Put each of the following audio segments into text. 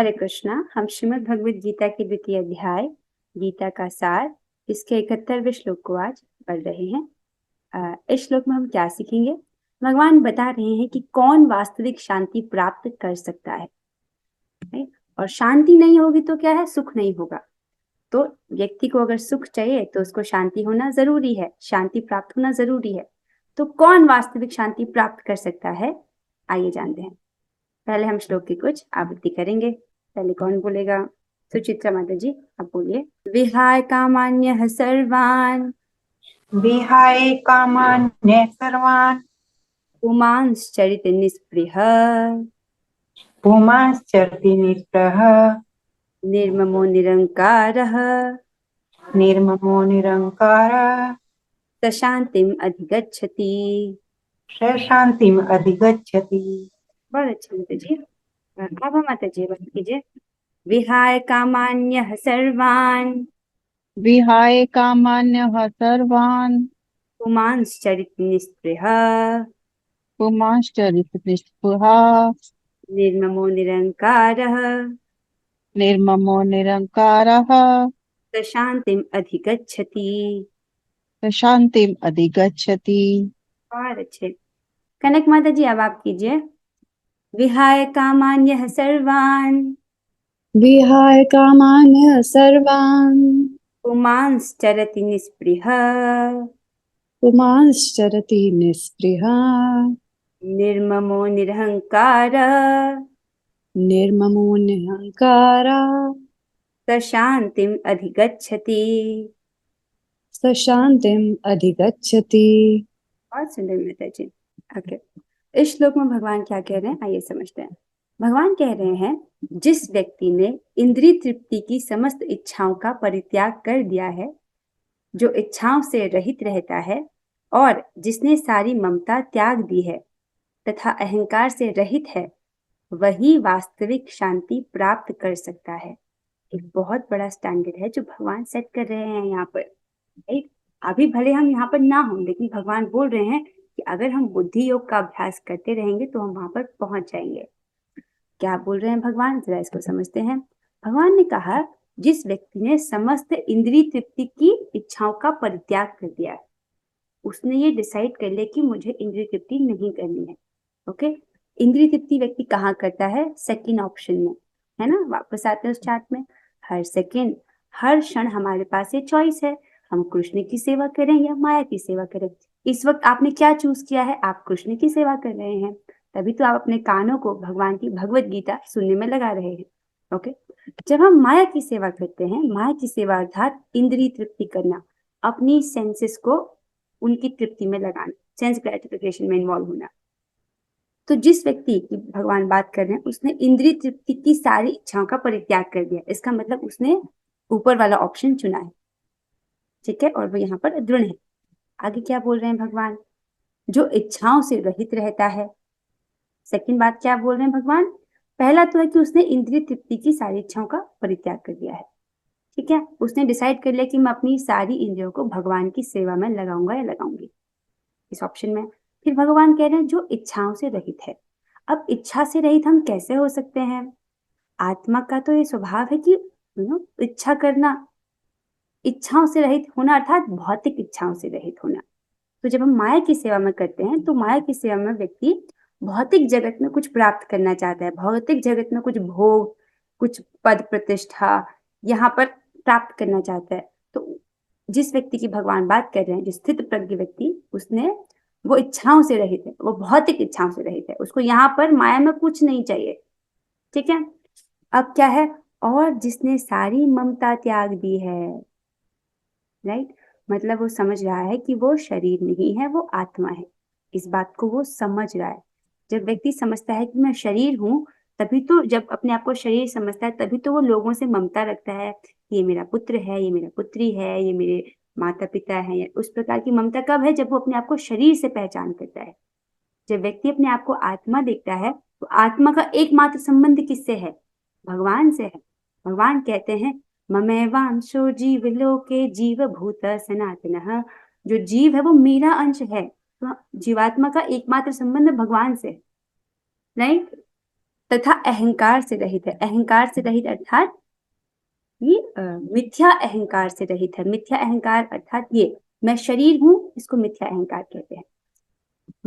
हरे कृष्णा। हम श्रीमद् भगवद गीता के द्वितीय अध्याय गीता का सार इसके 71वें श्लोक को आज पढ़ रहे हैं। इस श्लोक में हम क्या सीखेंगे? भगवान बता रहे हैं कि कौन वास्तविक शांति प्राप्त कर सकता है, और शांति नहीं होगी तो क्या है, सुख नहीं होगा। तो व्यक्ति को अगर सुख चाहिए तो उसको शांति होना जरूरी है, शांति प्राप्त होना जरूरी है। तो कौन वास्तविक शांति प्राप्त कर सकता है, आइए जानते हैं। पहले हम श्लोक की कुछ आवृत्ति करेंगे। पहले कौन बोलेगा? सुचित्रा माता जी, आप बोलिए। विहाय कामान्यः सर्वान् विहाय कामान्य सर्वान् पुमांश्चरित निःस्पृहः पुमांश्चरति निःस्पृहः निर्ममो निरङ्कारः निर्ममो निरङ्कारः शान्तिम् अधिगच्छति। शान्तिम् अधिगच्छति। बहुत अच्छा माता जी। अब माता जी बात कीजिए। विहाय कामान्यः सर्वान् विहाय कामान्यः सर्वान् पुमांश्चरित निःस्पृहः पुमांश्चरित निःस्पृहः निर्ममो निरङ्कारः निर्ममो निरङ्कारः शान्तिम् अधिगच्छति। शान्तिम् अधिगच्छति। और अच्छे। कनक माता जी, अब आप कीजिए। विहाय कामान्यः सर्वान् विहाय कामान्यः सर्वान् पुमांश्चरति निःस्पृहः पुमांश्चरति निःस्पृहः निर्ममो निरहङ्कारः निर्ममो निरहङ्कारः शान्तिम् अधिगच्छति। शान्तिम् अधिगच्छति। बहुत सुंदर माता जी। ओके, इस श्लोक में भगवान क्या कह रहे हैं, आइए समझते हैं। भगवान कह रहे हैं, जिस व्यक्ति ने इंद्रिय तृप्ति की समस्त इच्छाओं का परित्याग कर दिया है, जो इच्छाओं से रहित रहता है और जिसने सारी ममता त्याग दी है तथा अहंकार से रहित है, वही वास्तविक शांति प्राप्त कर सकता है। एक बहुत बड़ा स्टैंडर्ड है जो भगवान सेट कर रहे हैं यहाँ पर। राइट, अभी भले हम यहाँ पर ना हो, लेकिन भगवान बोल रहे हैं कि अगर हम बुद्धि योग का अभ्यास करते रहेंगे तो हम वहां पर पहुंच जाएंगे। क्या बोल रहे हैं भगवान, जरा इसको समझते हैं। भगवान ने कहा, जिस व्यक्ति ने समस्त इंद्रिय तृप्ति की इच्छाओं का परित्याग कर दिया, उसने ये डिसाइड कर लिया कि मुझे इंद्रिय तृप्ति नहीं करनी है। ओके, इंद्रिय तृप्ति व्यक्ति कहाँ करता है? सेकंड ऑप्शन में, है ना। वापस आते हैं उस चार्ट में। हर सेकंड, हर क्षण हमारे पास ये चॉइस है, हम कृष्ण की सेवा करें या माया की सेवा करें। इस वक्त आपने क्या चूज किया है? आप कृष्ण की सेवा कर रहे हैं, तभी तो आप अपने कानों को भगवान की भगवत गीता सुनने में लगा रहे हैं। ओके, जब हम माया की सेवा करते हैं, माया की सेवा अर्थात इंद्रिय तृप्ति करना, अपनी सेंसेस को उनकी तृप्ति में लगाना, सेंस ग्रेटिफिकेशन में इन्वॉल्व होना। तो जिस व्यक्ति की भगवान बात कर रहे हैं, उसने इंद्रिय तृप्ति की सारी इच्छाओं का परित्याग कर दिया। इसका मतलब उसने ऊपर वाला ऑप्शन चुना है, ठीक है, और वो यहाँ पर दृढ़ है। आगे क्या बोल रहे हैं भगवान? जो इच्छाओं से रहित रहता है। सेकंड बात क्या बोल रहे हैं भगवान? पहला तो है कि उसने इंद्रिय तृप्ति की सारी इच्छाओं का परित्याग कर दिया है, ठीक है। उसने डिसाइड कर लिया कि मैं अपनी सारी इंद्रियों को भगवान की सेवा में लगाऊंगा या लगाऊंगी, इस ऑप्शन में। फिर भगवान कह रहे हैं जो इच्छाओं से रहित है। अब इच्छा से रहित हम कैसे हो सकते हैं? आत्मा का तो ये स्वभाव है कि इच्छा करना, इच्छाओं से रहित होना अर्थात भौतिक इच्छाओं से रहित होना। तो जब हम माया की सेवा में करते हैं, तो माया की सेवा में व्यक्ति भौतिक जगत में कुछ प्राप्त करना चाहता है, भौतिक जगत में कुछ भोग, कुछ पद प्रतिष्ठा यहाँ पर प्राप्त करना चाहता है। तो जिस व्यक्ति की भगवान बात कर रहे हैं, जो स्थित प्रज्ञ व्यक्ति, उसने वो इच्छाओं से रहित है, वो भौतिक इच्छाओं से रहित है, उसको यहाँ पर माया में कुछ नहीं चाहिए, ठीक है। अब क्या है? और जिसने सारी ममता त्याग दी है, राइट, मतलब वो समझ रहा है कि वो शरीर नहीं है, वो आत्मा है। इस बात को वो समझ रहा है। जब व्यक्ति समझता है कि मैं शरीर हूँ, तभी तो, जब अपने आप को शरीर समझता है, तभी तो वो लोगों से ममता रखता है। ये मेरा पुत्र है, ये मेरा पुत्री है, ये मेरे माता पिता है। उस प्रकार की ममता कब है? जब वो अपने आप को शरीर से पहचान करता है। जब व्यक्ति अपने आप को आत्मा देखता है, तो आत्मा का एकमात्र संबंध किससे है? भगवान से है। भगवान कहते हैं, ममेवांशो जीव लोके जीव भूत सनातनः। जो जीव है वो मेरा अंश है। तो जीवात्मा का एकमात्र संबंध भगवान से है, राइट। तथा अहंकार से रहित है। अहंकार से रहित अर्थात ये मिथ्या अहंकार से रहित है। मिथ्या अहंकार अर्थात ये मैं शरीर हूँ, इसको मिथ्या अहंकार कहते हैं।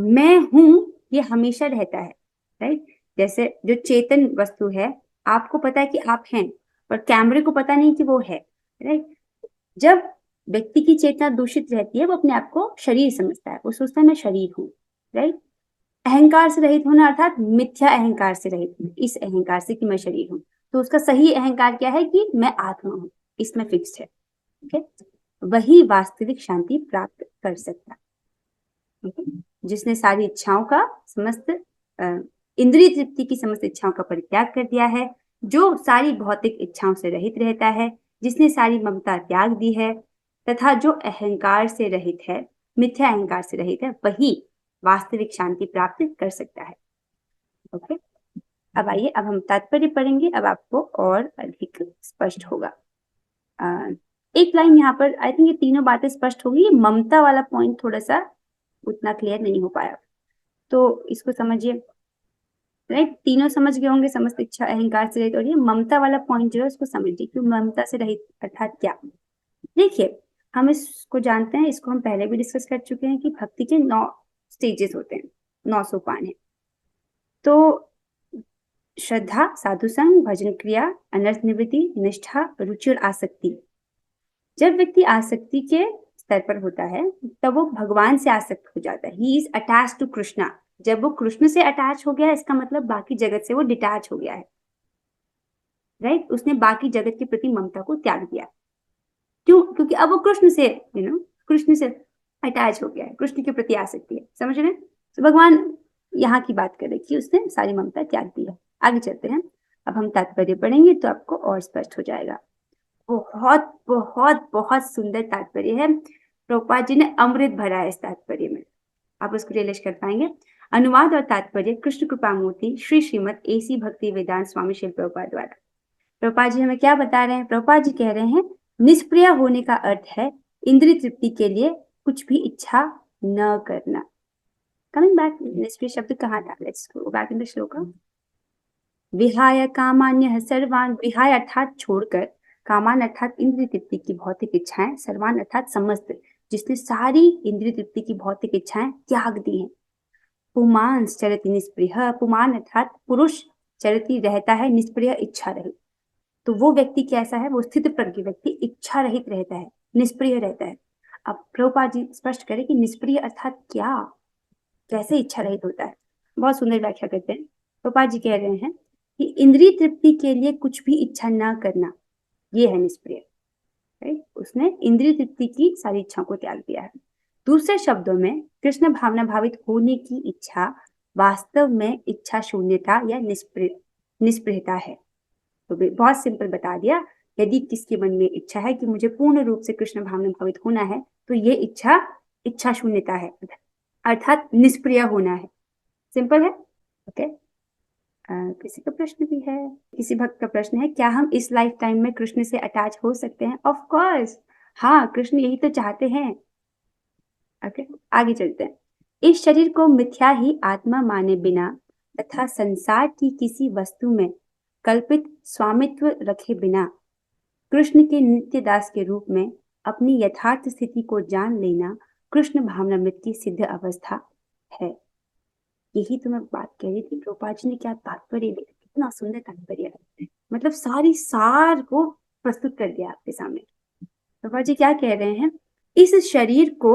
मैं हूँ ये हमेशा रहता है, राइट। जैसे जो चेतन वस्तु है, आपको पता है कि आप हैं, पर कैमरे को पता नहीं कि वो है, राइट। जब व्यक्ति की चेतना दूषित रहती है, वो अपने आप को शरीर समझता है, वो सोचता है मैं शरीर हूँ, राइट। अहंकार से रहित होना अर्थात मिथ्या अहंकार से रहित होना, इस अहंकार से कि मैं शरीर हूँ। तो उसका सही अहंकार क्या है कि मैं आत्मा हूँ, इसमें फिक्स है, ओके। वही वास्तविक शांति प्राप्त कर सकता, ओके। जिसने सारी इच्छाओं का समस्त इंद्रिय तृप्ति की समस्त इच्छाओं का परित्याग कर दिया है, जो सारी भौतिक इच्छाओं से रहित रहता है, जिसने सारी ममता त्याग दी है, तथा जो अहंकार से रहित है, मिथ्या अहंकार से रहित है, वही वास्तविक शांति प्राप्त कर सकता है, ओके। अब आइए, अब हम तात्पर्य पढ़ेंगे, अब आपको और अधिक स्पष्ट होगा। एक लाइन यहाँ पर, आई थिंक ये तीनों बातें स्पष्ट होगी। ये ममता वाला पॉइंट थोड़ा सा उतना क्लियर नहीं हो पाया, तो इसको समझिए, राइट। तीनों समझ गए होंगे, समस्त इच्छा अहंकार से रहित, और ये ममता वाला पॉइंट जो है उसको समझिए कि ममता से रहित अर्थात क्या। देखिए, हम इसको जानते हैं, इसको हम पहले भी डिस्कस कर चुके हैं कि भक्ति के 9 स्टेजेस होते हैं, 9 सोपान है। तो श्रद्धा, साधु संग, भजन क्रिया, अनर्थ निवृत्ति, निष्ठा, रुचि और आसक्ति। जब व्यक्ति आसक्ति के स्तर पर होता है, तब वो भगवान से आसक्त हो जाता है। He is attach to Krishna. जब वो कृष्ण से अटैच हो गया है, इसका मतलब बाकी जगत से वो डिटैच हो गया है, राइट। उसने बाकी जगत के प्रति ममता को त्याग दिया। क्यों? क्योंकि अब वो कृष्ण से कृष्ण से अटैच हो गया है, कृष्ण के प्रति आसक्ति है, समझ रहे हैं। तो भगवान यहाँ की बात करें कि उसने सारी ममता त्याग दी है। आगे चलते हैं, अब हम तात्पर्य पढ़ेंगे तो आपको और स्पष्ट हो जाएगा। बहुत बहुत बहुत सुंदर तात्पर्य है, प्रभुपाद जी ने अमृत भरा है इस तात्पर्य में, आप उसको रियलाइज कर पाएंगे। अनुवाद और तात्पर्य कृष्ण कृपा मूर्ति श्री श्रीमद AC भक्ति वेदांत स्वामी श्री प्रभुपाद द्वारा। प्रभुपाद जी हमें क्या बता रहे हैं? प्रभुपाद जी कह रहे हैं निष्प्रिय होने का अर्थ है इंद्रिय तृप्ति के लिए कुछ भी इच्छा न करना। कमिंग बैक, निष्प्रिय शब्द कहाँ था? Let's go back in the श्लोक। विहाय कामान्य सर्वान, विहाय अर्थात छोड़कर, कामान अर्थात इंद्रिय तृप्ति की भौतिक इच्छाएं, सर्वान अर्थात समस्त, जिसने सारी इंद्रिय तृप्ति की भौतिक इच्छाएं त्याग दी हैं। पुमांस चरति निष्प्रिय, पुमान अर्थात पुरुष, चरति रहता है, निष्प्रिय इच्छा रहित। तो वो व्यक्ति कैसा है? वो स्थित प्रज्ञ व्यक्ति इच्छा रहित रहता है, निष्प्रिय रहता है। अब प्रभुपाद जी स्पष्ट करें कि निष्प्रिय अर्थात क्या, कैसे इच्छा रहित होता है। बहुत सुंदर व्याख्या करते हैं। प्रभुपाद जी कह रहे हैं कि इंद्रिय तृप्ति के लिए कुछ भी इच्छा ना करना, ये है निष्प्रिय, राइट। उसने इंद्रिय तृप्ति की सारी इच्छाओं को त्याग दिया है। दूसरे शब्दों में, कृष्ण भावना भावित होने की इच्छा वास्तव में इच्छा शून्यता या निष्प्रियता है। तो बहुत सिंपल बता दिया, यदि किसके मन में इच्छा है कि मुझे पूर्ण रूप से कृष्ण भावना भावित होना है, तो ये इच्छा शून्यता है, अर्थात निष्प्रिय होना है। सिंपल है, ओके। किसी का प्रश्न भी है? किसी भक्त का प्रश्न है, क्या हम इस लाइफ टाइम में कृष्ण से अटैच हो सकते हैं? ऑफ कोर्स, हाँ, कृष्ण यही तो चाहते हैं, ओके। आगे चलते हैं। इस शरीर को मिथ्या ही आत्मा माने बिना तथा संसार की किसी वस्तु में कल्पित स्वामित्व रखे बिना कृष्ण के नित्य दास के रूप में अपनी यथार्थ स्थिति को जान लेना कृष्ण भावनामृत की सिद्ध अवस्था है। यही तो मैं बात कह रही थी, प्रभुपाद जी ने क्या तात्पर्य लिखा, कितना सुंदर तात्पर्य है, मतलब सारी सार को प्रस्तुत कर दिया आपके सामने। प्रभुपाद जी क्या कह रहे हैं? इस शरीर को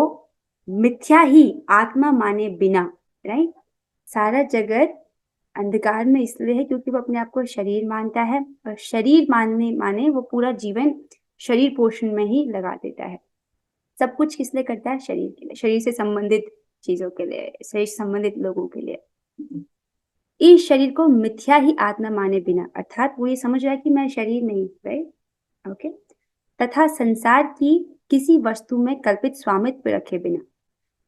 मिथ्या ही आत्मा माने बिना, राइट। सारा जगत अंधकार में इसलिए है क्योंकि वो अपने आप को शरीर मानता है, और शरीर माने वो पूरा जीवन शरीर पोषण में ही लगा देता है। सब कुछ किस लिए करता है? शरीर के लिए, शरीर से संबंधित चीजों के लिए, शरीर से संबंधित लोगों के लिए। इस शरीर को मिथ्या ही आत्मा माने बिना, अर्थात वो ये समझ रहा है कि मैं शरीर नहीं, राइट, ओके। तथा संसार की किसी वस्तु में कल्पित स्वामित्व रखे बिना,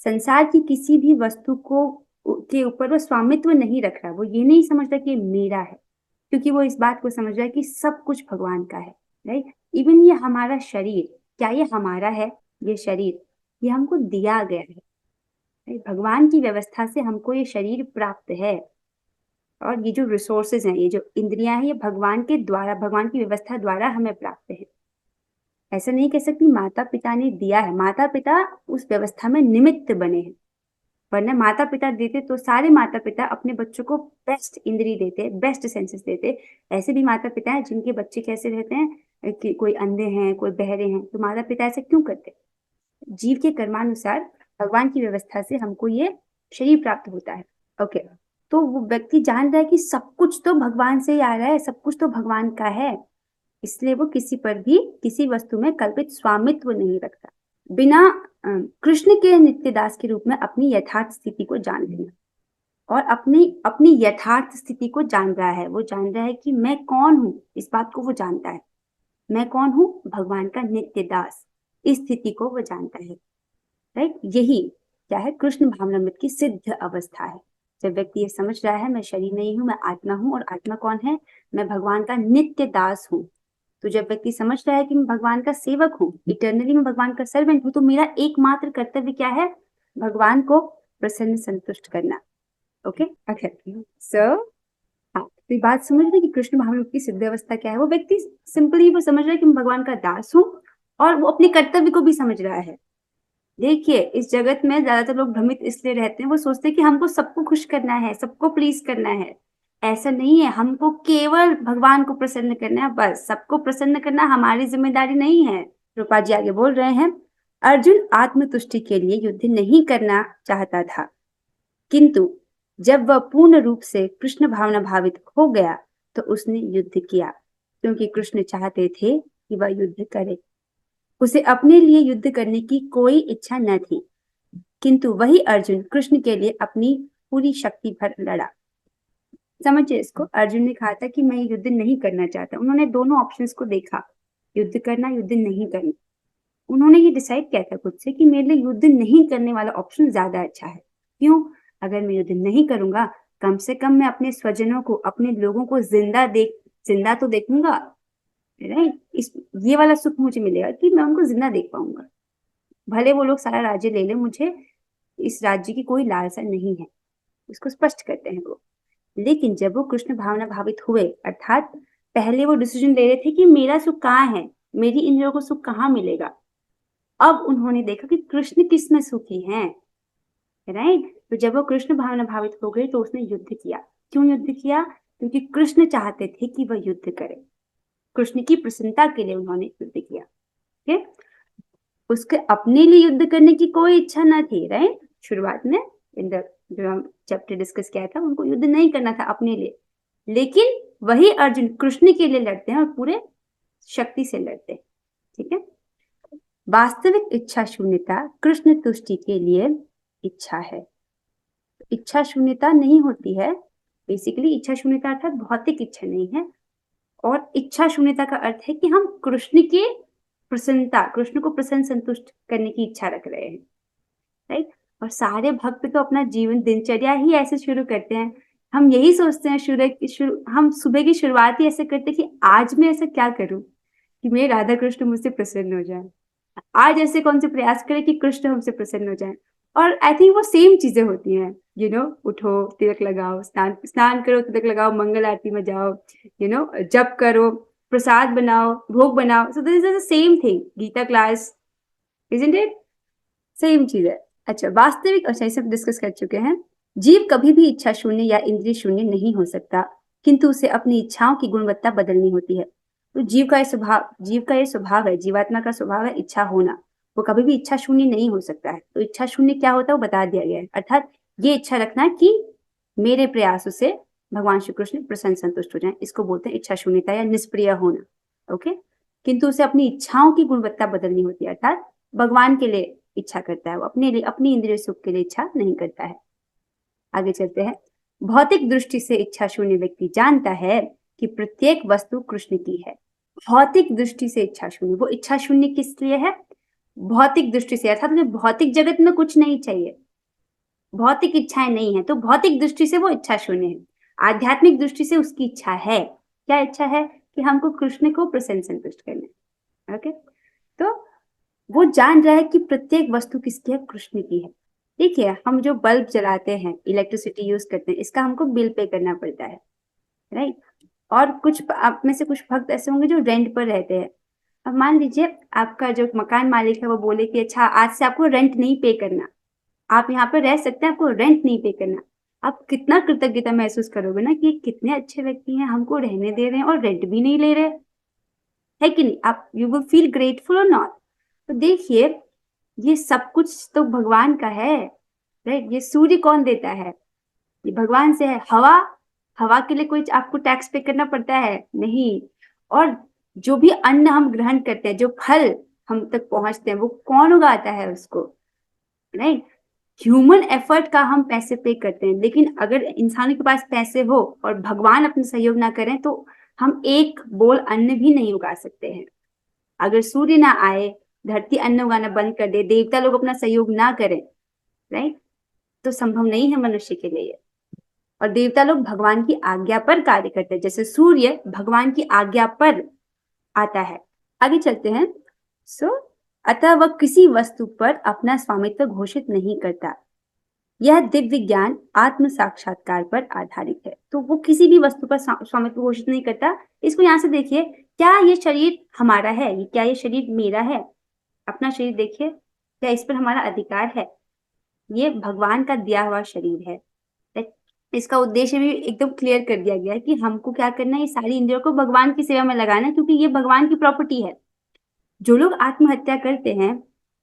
संसार की किसी भी वस्तु को के ऊपर वो स्वामित्व नहीं रख रहा, वो ये नहीं समझता कि मेरा है, क्योंकि वो इस बात को समझ रहा है कि सब कुछ भगवान का है, राइट। इवन ये हमारा शरीर, क्या ये हमारा है? ये शरीर ये हमको दिया गया है, भगवान की व्यवस्था से हमको ये शरीर प्राप्त है। और ये जो रिसोर्सेज हैं, ये जो इंद्रियां हैं, ये भगवान के द्वारा, भगवान की व्यवस्था द्वारा हमें प्राप्त है। ऐसा नहीं कह सकती माता पिता ने दिया है, माता पिता उस व्यवस्था में निमित्त बने हैं, वरना माता पिता देते तो सारे माता पिता अपने बच्चों को बेस्ट इंद्री देते, बेस्ट सेंसेस देते। ऐसे भी माता पिता हैं जिनके बच्चे कैसे रहते हैं कि कोई अंधे हैं, कोई बहरे हैं, तो माता पिता ऐसे क्यों करते? जीव के कर्मानुसार भगवान की व्यवस्था से हमको ये शरीर प्राप्त होता है। ओके, तो वो व्यक्ति जान रहा है कि सब कुछ तो भगवान से ही आ रहा है, सब कुछ तो भगवान का है, इसलिए वो किसी पर भी, किसी वस्तु में कल्पित स्वामित्व नहीं रखता। बिना कृष्ण के नित्य दास के रूप में अपनी यथार्थ स्थिति को जान लेना, और अपनी अपनी यथार्थ स्थिति को जान रहा है, वो जान रहा है कि मैं कौन हूँ, इस बात को वो जानता है। मैं कौन हूँ? भगवान का नित्य दास, इस स्थिति को वो जानता है। राइट, यही क्या है? कृष्ण भावनामृत की सिद्ध अवस्था है। जब व्यक्ति ये समझ रहा है मैं शरीर नहीं हूँ, मैं आत्मा हूँ, और आत्मा कौन है? मैं भगवान का नित्य दास हूँ। तो जब व्यक्ति समझ रहा है कि मैं भगवान का सेवक हूँ, इटर्नली मैं भगवान का सर्वेंट हूँ, तो मेरा एकमात्र कर्तव्य क्या है? भगवान को प्रसन्न संतुष्ट करना। ओके, सो हाँ, तो ये बात समझ रहे कि कृष्ण भावनामृत की सिद्ध अवस्था क्या है। वो व्यक्ति सिंपली वो समझ रहा है कि मैं भगवान का दास हूँ, और वो अपने कर्तव्य को भी समझ रहा है। देखिए, इस जगत में ज्यादातर लोग भ्रमित इसलिए रहते हैं, वो सोचते हैं कि हमको सबको खुश करना है, सबको प्लीज करना है। ऐसा नहीं है, हमको केवल भगवान को प्रसन्न करना है, बस। सबको प्रसन्न करना हमारी जिम्मेदारी नहीं है। रूपा जी आगे बोल रहे हैं, अर्जुन आत्मतुष्टि के लिए युद्ध नहीं करना चाहता था, किंतु जब वह पूर्ण रूप से कृष्ण भावना भावित हो गया तो उसने युद्ध किया, क्योंकि कृष्ण चाहते थे कि वह युद्ध करे। उसे अपने लिए युद्ध करने की कोई इच्छा न थी, किंतु वही अर्जुन कृष्ण के लिए अपनी पूरी शक्ति भर लड़ा। समझिए इसको, अर्जुन ने कहा था कि मैं युद्ध नहीं करना चाहता। उन्होंने दोनों ऑप्शंस को देखा, युद्ध करना, युद्ध नहीं करना। उन्होंने ये डिसाइड किया था खुद से कि मेरे लिए युद्ध नहीं करने वाला ऑप्शन ज्यादा अच्छा है। क्यों? अगर मैं युद्ध नहीं करूंगा, कम से कम मैं अपने स्वजनों को, अपने लोगों को जिंदा तो देखूंगा, राइट? ये वाला सुख मुझे मिलेगा कि मैं उनको जिंदा देख पाऊंगा। भले वो लोग सारा राज्य ले ले, मुझे इस राज्य की कोई लालसा नहीं है, इसको स्पष्ट करते हैं वो। लेकिन जब वो कृष्ण भावना भावित हुए, अर्थात पहले वो डिसीजन ले रहे थे कि मेरा सुख कहाँ है, मेरी इंद्रियों को सुख कहाँ मिलेगा, अब उन्होंने देखा कि कृष्ण किस में सुखी हैं, राइट? तो जब वो कृष्ण भावना भावित हो गए तो उसने युद्ध किया। क्यों युद्ध किया? क्योंकि कृष्ण चाहते थे कि वह युद्ध करे। कृष्ण की प्रसन्नता के लिए उन्होंने युद्ध किया। ठीक, उसके अपने लिए युद्ध करने की कोई इच्छा न थी, राइट? शुरुआत में जो हम चैप्टर डिस्कस किया था, उनको युद्ध नहीं करना था अपने लिए, लेकिन वही अर्जुन कृष्ण के लिए लड़ते हैं और पूरे शक्ति से लड़ते हैं। ठीक है, वास्तविक इच्छा शून्यता कृष्ण तुष्टि के लिए इच्छा है। इच्छा शून्यता नहीं होती है, बेसिकली इच्छा शून्यता अर्थात भौतिक इच्छा नहीं है, और इच्छा शून्यता का अर्थ है कि हम कृष्ण की प्रसन्नता, कृष्ण को प्रसन्न संतुष्ट करने की इच्छा रख रहे हैं, राइट? और सारे भक्त तो अपना जीवन दिनचर्या ही ऐसे शुरू करते हैं। हम यही सोचते हैं, हम सुबह की शुरुआत ही ऐसे करते हैं कि आज मैं ऐसा क्या करूं कि मेरे राधा कृष्ण मुझसे प्रसन्न हो जाए। आज ऐसे कौन से प्रयास करें कि कृष्ण हमसे प्रसन्न हो जाए। और आई थिंक वो सेम चीजें होती हैं, उठो, तिलक लगाओ, स्नान करो, तिलक लगाओ, मंगल आरती में जाओ, जप करो, प्रसाद बनाओ, भोग बनाओ। So this is the same thing, Gita class, isn't it? Same चीज है। अच्छा, वास्तविक, अच्छा ये सब डिस्कस कर चुके हैं। जीव कभी भी इच्छा शून्य या इंद्रिय शून्य नहीं हो सकता, किंतु उसे अपनी इच्छाओं की गुणवत्ता बदलनी होती है। तो जीव का ये स्वभाव है, जीवात्मा का स्वभाव है इच्छा होना। वो कभी भी इच्छा शून्य नहीं हो सकता है। तो इच्छा शून्य क्या होता है वो बता दिया गया है, अर्थात ये इच्छा रखना कि मेरे प्रयासों से भगवान श्री कृष्ण प्रसन्न संतुष्ट हो जाए, इसको बोलते हैं इच्छा शून्यता या निष्प्रिय होना। ओके, किंतु उसे अपनी इच्छाओं की गुणवत्ता बदलनी होती है, अर्थात भगवान के लिए इच्छा करता है, वो अपने लिए, अपनी इंद्रिय सुख के लिए इच्छा नहीं करता है। आगे चलते हैं। भौतिक दृष्टि से इच्छा शून्य व्यक्ति जानता है कि प्रत्येक वस्तु कृष्ण की है। भौतिक दृष्टि से इच्छा शून्य, वो इच्छा शून्य किस लिए है? भौतिक दृष्टि से, अर्थात मुझे भौतिक जगत में कुछ नहीं चाहिए, भौतिक इच्छाएं नहीं है, तो भौतिक दृष्टि से वो इच्छा शून्य है। आध्यात्मिक दृष्टि से उसकी इच्छा है। क्या इच्छा है? कि हमको कृष्ण को प्रसन्न संतुष्ट करना है। ओके, तो वो जान रहा है कि प्रत्येक वस्तु किसकी है? कृष्ण की है। देखिए, हम जो बल्ब जलाते हैं, इलेक्ट्रिसिटी यूज करते हैं, इसका हमको बिल पे करना पड़ता है, राइट। और कुछ आप में से कुछ भक्त ऐसे होंगे जो रेंट पर रहते हैं। अब मान लीजिए आपका जो मकान मालिक है वो बोले कि अच्छा आज से आपको रेंट नहीं पे करना, आप यहाँ पे रह सकते हैं, आपको रेंट नहीं पे करना। आप कितना कृतज्ञता महसूस करोगे ना कि ये कितने अच्छे व्यक्ति हैं, हमको रहने दे रहे हैं और रेंट भी नहीं ले रहे, है कि नहीं। आप यू विल फील ग्रेटफुल और नॉट। तो देखिए, ये सब कुछ तो भगवान का है, राइट। ये सूर्य कौन देता है, ये भगवान से है। हवा, हवा के लिए कोई आपको टैक्स पे करना पड़ता है नहीं। और जो भी अन्न हम ग्रहण करते हैं, जो फल हम तक पहुंचते हैं, वो कौन उगाता है उसको, राइट। ह्यूमन एफर्ट का हम पैसे पे करते हैं, लेकिन अगर इंसानों के पास पैसे हो और भगवान अपना सहयोग ना करें तो हम एक बोल अन्न भी नहीं उगा सकते हैं। अगर सूर्य ना आए, धरती अन्न उगाना बंद कर दे, देवता लोग अपना सहयोग ना करें, राइट, तो संभव नहीं है मनुष्य के लिए। और देवता लोग भगवान की आज्ञा पर कार्य करते हैं, जैसे सूर्य भगवान की आज्ञा पर आता है। आगे चलते हैं। अतः वह किसी वस्तु पर अपना स्वामित्व घोषित नहीं करता। यह दिव्य ज्ञान आत्म साक्षात्कार पर आधारित है। तो वो किसी भी वस्तु पर स्वामित्व घोषित नहीं करता। इसको यहाँ से देखिए, क्या ये शरीर हमारा है, क्या ये शरीर मेरा है, अपना शरीर देखिए, क्या इस पर हमारा अधिकार है। ये भगवान का दिया हुआ शरीर है। इसका उद्देश्य भी एकदम क्लियर कर दिया गया है कि हमको क्या करना है, ये सारी इंद्रियों को भगवान की सेवा में लगाना है, क्योंकि ये भगवान की प्रॉपर्टी है। जो लोग आत्महत्या करते हैं,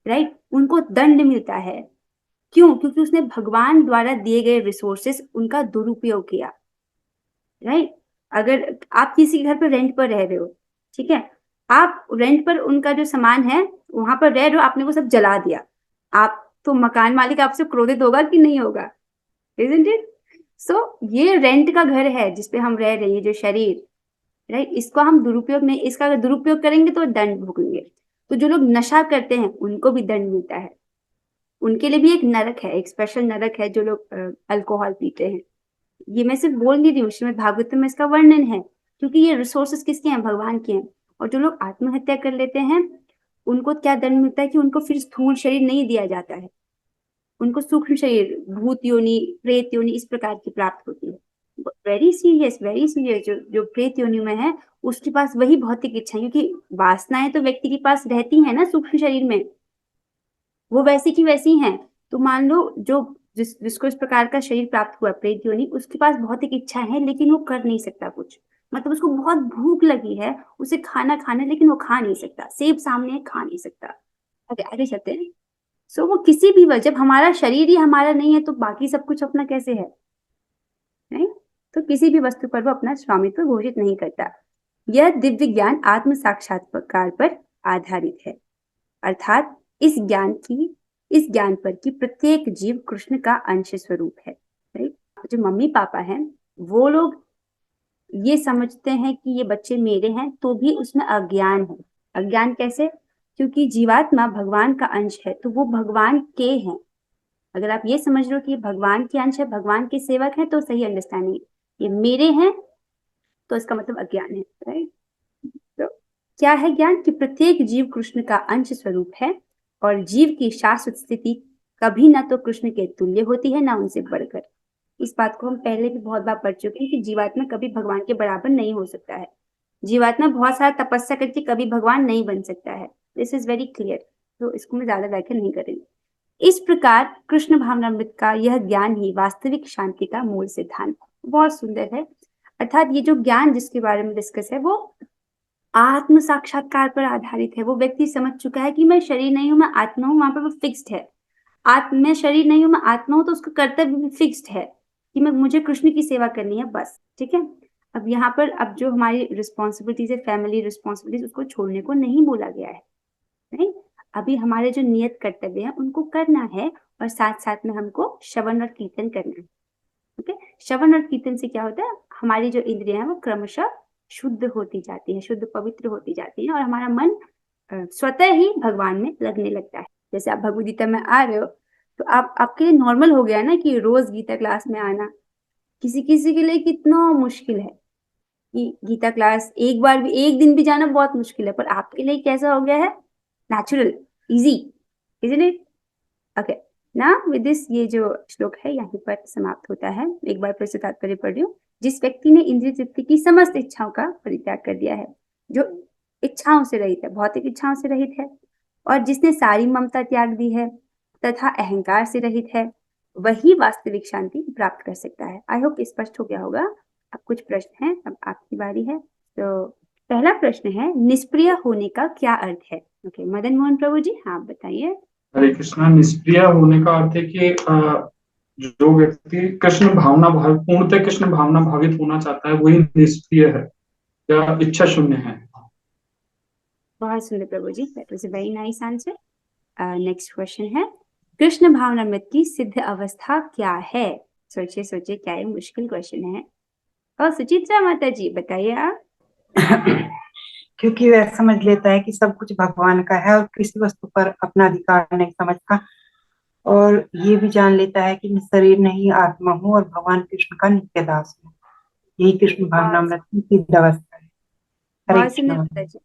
राइट, उनको दंड मिलता है। क्यों? क्योंकि उसने भगवान द्वारा दिए गए रिसोर्सेस उनका दुरुपयोग किया, राइट। अगर आप किसी घर पर रेंट पर रह रहे हो, ठीक है, आप रेंट पर उनका जो सामान है वहां पर रह रहे हो, आपने वो सब जला दिया, आप तो मकान मालिक आपसे क्रोधित होगा कि नहीं होगा, isn't it? ये रेंट का घर है जिसपे हम रह रहे हैं, जो शरीर, राइट, इसको हम दुरुपयोग नहीं, इसका अगर दुरुपयोग करेंगे तो दंड भोगेंगे। तो जो लोग नशा करते हैं उनको भी दंड मिलता है, उनके लिए भी एक नरक है, एक स्पेशल नरक है। जो लोग अल्कोहल पीते हैं, ये मैं सिर्फ बोल नहीं रही हूँ, श्रीमद् भागवतम में इसका वर्णन है, क्योंकि ये रिसोर्सेस किसके हैं, भगवान के हैं। और जो लोग आत्महत्या कर लेते हैं उनको क्या दंड मिलता है कि उनको फिर स्थूल शरीर नहीं दिया जाता है, उनको सूक्ष्म शरीर, भूत योनि, प्रेत योनि, इस प्रकार की प्राप्त होती है। Very serious, very serious. जो प्रेत योनि में है उसके पास वही भौतिक इच्छा, क्योंकि वासनाएं तो व्यक्ति के पास रहती है ना सूक्ष्म शरीर में, वो वैसी की वैसी हैं। तो मान लो जिसको इस प्रकार का शरीर प्राप्त हुआ प्रेत योनि, उसके पास भौतिक इच्छा है लेकिन वो कर नहीं सकता कुछ। मतलब उसको बहुत भूख लगी है, उसे खाना खाना, लेकिन वो खा नहीं सकता, सेब सामने है, खा नहीं सकता। आगे चलते हैं। वो किसी भी वजह, जब हमारा शरीर ही हमारा नहीं है तो बाकी सब कुछ अपना कैसे है, नहीं। तो किसी भी वस्तु पर वो अपना स्वामित्व घोषित नहीं करता। यह दिव्य ज्ञान आत्म साक्षात्कार पर आधारित है, अर्थात इस ज्ञान पर कि प्रत्येक जीव कृष्ण का अंश स्वरूप है, राइट। जो मम्मी पापा हैं वो लोग ये समझते हैं कि ये बच्चे मेरे हैं, तो भी उसमें अज्ञान है। अज्ञान कैसे? क्योंकि जीवात्मा भगवान का अंश है, तो वो भगवान के हैं। अगर आप ये समझ लो कि भगवान के अंश है, भगवान के सेवक हैं, तो सही अंडरस्टैंडिंग। ये मेरे हैं तो इसका मतलब अज्ञान है, राइट। तो क्या है ज्ञान? कि प्रत्येक जीव कृष्ण का अंश स्वरूप है और जीव की शाश्वत स्थिति कभी ना तो कृष्ण के तुल्य होती है, ना उनसे बढ़कर। इस बात को हम पहले भी बहुत बार पढ़ चुके हैं कि जीवात्मा कभी भगवान के बराबर नहीं हो सकता है। जीवात्मा बहुत सारा तपस्या करके कभी भगवान नहीं बन सकता है। दिस इज वेरी क्लियर, तो इसको मैं ज्यादा व्याख्या नहीं करेंगे। इस प्रकार कृष्ण भावनामृत का यह ज्ञान ही वास्तविक शांति का मूल सिद्धांत। बहुत सुंदर है। अर्थात ये जो ज्ञान जिसके बारे में डिस्कस है वो आत्म साक्षात्कार पर आधारित है। वो व्यक्ति समझ चुका है कि मैं शरीर नहीं हूं, मैं आत्मा हूं, वहां पर वो फिक्स्ड है। मैं शरीर नहीं हूं, मैं आत्मा हूं, तो उसका कर्तव्य भी फिक्स्ड है कि मुझे कृष्ण की सेवा करनी है, बस, ठीक है। अब यहाँ पर अब जो हमारी रिस्पॉन्सिबिलिटीज है, फैमिली रिस्पॉन्सिबिलिटीज, उसको छोड़ने को नहीं बोला गया है, नहीं। अभी हमारे जो नियत कर्तव्य है उनको करना है, और साथ साथ में हमको श्रवण और कीर्तन करना है, ओके। श्रवण और कीर्तन से क्या होता है, हमारी जो इंद्रियां हैं वो क्रमशः शुद्ध होती जाती है, शुद्ध पवित्र होती जाती है, और हमारा मन स्वतः ही भगवान में लगने लगता है। जैसे आप भगवद गीता में आ रहे हो तो आपके लिए नॉर्मल हो गया ना कि रोज गीता क्लास में आना। किसी किसी के लिए कितना मुश्किल है कि गीता क्लास एक दिन भी जाना बहुत मुश्किल है, पर आपके लिए कैसा हो गया है, natural, easy, isn't it? Okay, ना विद दिस ये जो श्लोक है यहीं पर समाप्त होता है। एक बार फिर से तात्पर्य पढ़ रही हूँ। जिस व्यक्ति ने इंद्रिय तृप्ति की समस्त इच्छाओं का परित्याग कर दिया है, जो इच्छाओं से रहित है, भौतिक इच्छाओं से रहित है, और जिसने सारी ममता त्याग दी है तथा अहंकार से रहित है, वही वास्तविक शांति प्राप्त कर सकता है। आई होप स्पष्ट हो गया होगा। अब कुछ प्रश्न हैं, अब आपकी बारी है। तो पहला प्रश्न है, निष्प्रिय होने का क्या अर्थ है? ओके, मदन मोहन प्रभु जी, हाँ बताइए। हरे कृष्णा। निष्प्रिय होने का अर्थ है कि जो व्यक्ति कृष्ण भावना पूर्णतः कृष्ण भावना भावित होना चाहता है वही निष्प्रिय है या इच्छा शून्य है। बहुत सुंदर प्रभु जी, that was a very nice answer. Next question है, कृष्ण भावनामृत की सिद्ध अवस्था क्या है? सोचिए सोचिए, क्या ये मुश्किल क्वेश्चन है। और सुचित्रा माता जी बताइए आप। क्योंकि वह समझ लेता है कि सब कुछ भगवान का है और किसी वस्तु पर अपना अधिकार नहीं समझता, और ये भी जान लेता है कि मैं शरीर नहीं आत्मा हूँ और भगवान कृष्ण का नित्य दास हूँ। यही कृष्ण भावनामृत की सिद्ध अवस्था है। हरे बहुत सुंदर कृष्ण। माता जी,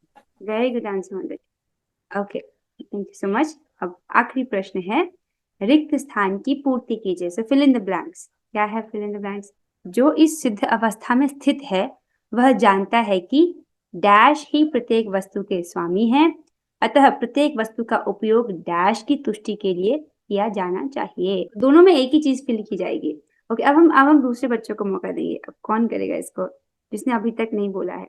वेरी गुड आंसर माता जी। Okay, thank you so much. अब आखिरी प्रश्न है, रिक्त स्थान की पूर्ति कीजिए। So fill in the blanks. क्या है फिल इन द ब्लैंक्स? जो इस सिद्ध अवस्था में स्थित है वह जानता है कि डैश ही प्रत्येक वस्तु के स्वामी हैं, अतः प्रत्येक वस्तु का उपयोग डैश की तुष्टि के लिए किया जाना चाहिए। दोनों में एक ही चीज फिल की जाएगी। ओके, अब हम दूसरे बच्चों को मौका देंगे। अब कौन करेगा इसको, जिसने अभी तक नहीं बोला है?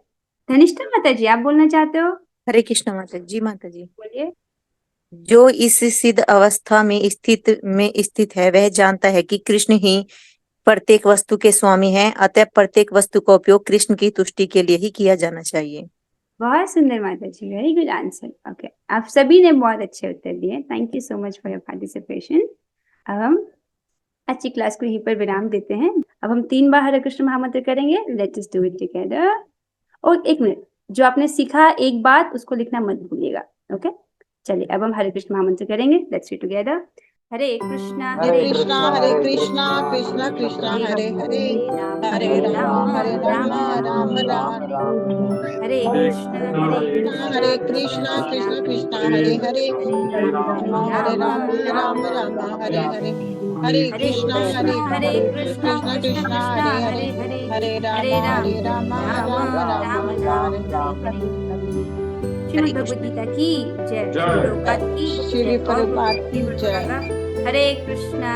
धनिष्ठा माता जी, आप बोलना चाहते हो? हरे कृष्ण माता जी। माता जी, बोलिए। जो इस सिद्ध अवस्था में स्थित है वह जानता है कि कृष्ण ही प्रत्येक वस्तु के स्वामी हैं, अतः प्रत्येक वस्तु का उपयोग कृष्ण की तुष्टि के लिए ही किया जाना चाहिए। बहुत सुंदर माता जी, वेरी गुड आंसर। ओके, आप सभी ने बहुत अच्छे उत्तर दिए। Thank you so much for your participation. अब हम अच्छी क्लास को यहीं पर विराम देते हैं। अब हम 3 बार हरे कृष्ण महामंत्र करेंगे। Let us do it together. और 1 मिनट, जो आपने सीखा एक बात उसको लिखना मत भूलिएगा। ओके, चलिए अब हम हरे कृष्ण महामंत्र करेंगे। Let's read together. Hare Krishna Hare Krishna Krishna Krishna Hare Hare, Hare Ram Ram Ram Hare Krishna Hare Krishna Krishna Hare Hare, Hare Ram Ram Hare Hare, Hare Krishna Krishna Krishna Hare Hare, Hare Ram Ram Ram Hare. Shrimad Bhagavad Gita की जय। जय। प्रभुपाद की श्री जय। और प्रभुपाद की बोलिए, जय। हरे कृष्णा